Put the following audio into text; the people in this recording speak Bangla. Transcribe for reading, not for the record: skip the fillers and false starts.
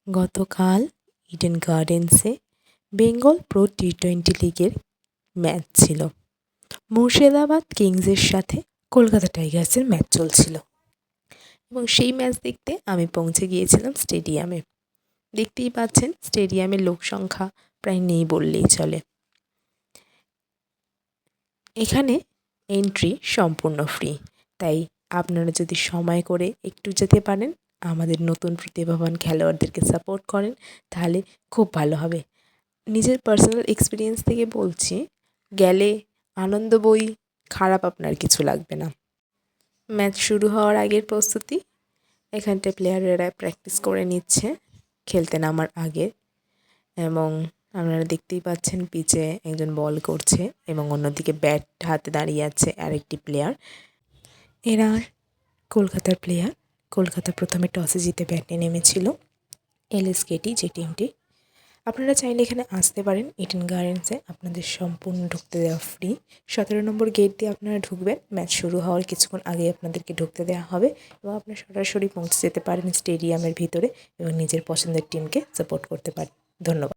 গতকাল ইডেন গার্ডেন্সে বেঙ্গল প্রো টি20 লিগের ম্যাচ ছিল। মুর্শিদাবাদ কিংসের সাথে কলকাতা টাইগার্সের ম্যাচ চলছিল এবং সেই ম্যাচ দেখতে আমি পৌঁছে গিয়েছিলাম স্টেডিয়ামে। দেখতেই পাচ্ছেন স্টেডিয়ামের লোক সংখ্যা প্রায় নেই বললেই চলে। এখানে এন্ট্রি সম্পূর্ণ ফ্রি, তাই আপনারা যদি সময় করে একটু যেতে পারেন, আমাদের নতুন প্রতিভাবান খেলোয়াড়দেরকে সাপোর্ট করেন, তাহলে খুব ভালো হবে। নিজের পার্সোনাল এক্সপিরিয়েন্স থেকে বলছি, গেলে আনন্দ বই, খারাপ আপনার কিছু লাগবে না। ম্যাচ শুরু হওয়ার আগের প্রস্তুতি, এখানটায় প্লেয়ারেরা প্র্যাকটিস করে নিচ্ছে খেলতে নামার আগে, এবং আপনারা দেখতেই পাচ্ছেন পিচে একজন বল করছে এবং অন্যদিকে ব্যাট হাতে দাঁড়িয়ে আছে আরেকটি প্লেয়ার। এরা কলকাতার প্লেয়ার। কলকাতা প্রথমে টসে জিতে ব্যাটে নেমেছিল, LSKT যে টিমটি। আপনারা চাইলে এখানে আসতে পারেন ইডেন গার্ডেন্সে, আপনাদের সম্পূর্ণ ঢুকতে দেওয়া ফ্রি। 17 নম্বর গেট দিয়ে আপনারা ঢুকবেন, ম্যাচ শুরু হওয়ার কিছুক্ষণ আগে আপনাদেরকে ঢুকতে দেওয়া হবে এবং আপনারা সরাসরি পৌঁছে যেতে পারেন স্টেডিয়ামের ভিতরে এবং নিজের পছন্দের টিমকে সাপোর্ট করতে পারেন। ধন্যবাদ।